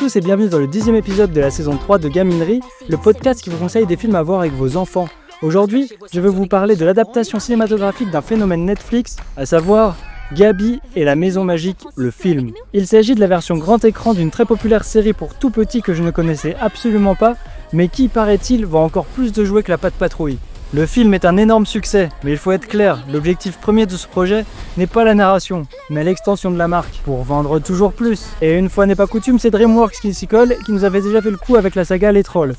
tous et bienvenue dans le 10e épisode de la saison 3 de Gaminerie, le podcast qui vous conseille des films à voir avec vos enfants. Aujourd'hui, je vais vous parler de l'adaptation cinématographique d'un phénomène Netflix, à savoir Gabi et la Maison Magique, le film. Il s'agit de la version grand écran d'une très populaire série pour tout petit que je ne connaissais absolument pas, mais qui, paraît-il, vend encore plus de jouets que la Patte Patrouille. Le film est un énorme succès, mais il faut être clair, l'objectif premier de ce projet n'est pas la narration, mais l'extension de la marque, pour vendre toujours plus. Et une fois n'est pas coutume, c'est DreamWorks qui s'y colle, qui nous avait déjà fait le coup avec la saga Les Trolls.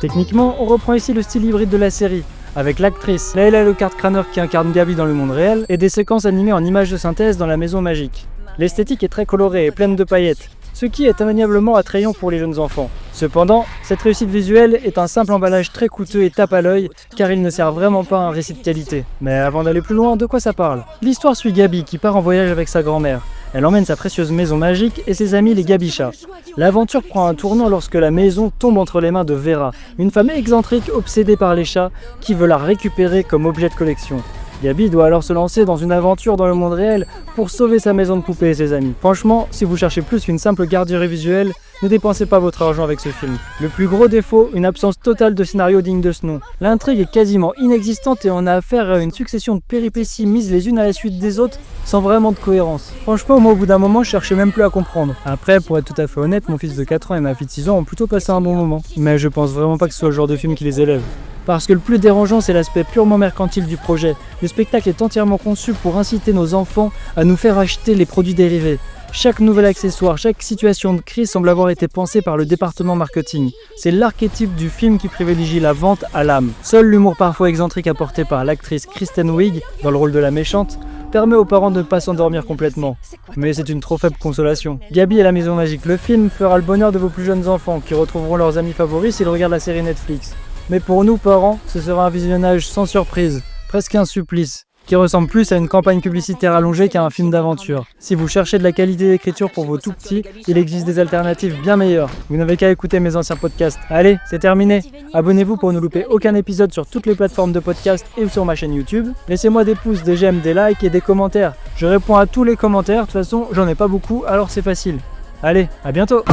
Techniquement, on reprend ici le style hybride de la série, avec l'actrice Layla Lecard-Craner qui incarne Gabi dans le monde réel, et des séquences animées en images de synthèse dans la Maison Magique. L'esthétique est très colorée et pleine de paillettes, ce qui est indéniablement attrayant pour les jeunes enfants. Cependant, cette réussite visuelle est un simple emballage très coûteux et tape à l'œil, car il ne sert vraiment pas à un récit de qualité. Mais avant d'aller plus loin, de quoi ça parle ? L'histoire suit Gabi qui part en voyage avec sa grand-mère. Elle emmène sa précieuse maison magique et ses amis les Gabichas. L'aventure prend un tournant lorsque la maison tombe entre les mains de Vera, une femme excentrique obsédée par les chats qui veut la récupérer comme objet de collection. Gabi doit alors se lancer dans une aventure dans le monde réel pour sauver sa maison de poupées et ses amis. Franchement, si vous cherchez plus qu'une simple garderie visuelle, ne dépensez pas votre argent avec ce film. Le plus gros défaut, une absence totale de scénario digne de ce nom. L'intrigue est quasiment inexistante et on a affaire à une succession de péripéties mises les unes à la suite des autres sans vraiment de cohérence. Franchement, moi au bout d'un moment, je cherchais même plus à comprendre. Après, pour être tout à fait honnête, mon fils de 4 ans et ma fille de 6 ans ont plutôt passé un bon moment. Mais je pense vraiment pas que ce soit le genre de film qui les élève. Parce que le plus dérangeant, c'est l'aspect purement mercantile du projet. Le spectacle est entièrement conçu pour inciter nos enfants à nous faire acheter les produits dérivés. Chaque nouvel accessoire, chaque situation de crise semble avoir été pensée par le département marketing. C'est l'archétype du film qui privilégie la vente à l'âme. Seul l'humour parfois excentrique apporté par l'actrice Kristen Wiig, dans le rôle de la méchante, permet aux parents de ne pas s'endormir complètement. Mais c'est une trop faible consolation. Gabi et la Maison Magique, le film fera le bonheur de vos plus jeunes enfants, qui retrouveront leurs amis favoris s'ils regardent la série Netflix. Mais pour nous parents, ce sera un visionnage sans surprise, presque un supplice, qui ressemble plus à une campagne publicitaire allongée qu'à un film d'aventure. Si vous cherchez de la qualité d'écriture pour vos tout-petits, il existe des alternatives bien meilleures. Vous n'avez qu'à écouter mes anciens podcasts. Allez, c'est terminé. Abonnez-vous pour ne louper aucun épisode sur toutes les plateformes de podcast et sur ma chaîne YouTube. Laissez-moi des pouces, des j'aime, des likes et des commentaires. Je réponds à tous les commentaires, de toute façon j'en ai pas beaucoup, alors c'est facile. Allez, à bientôt.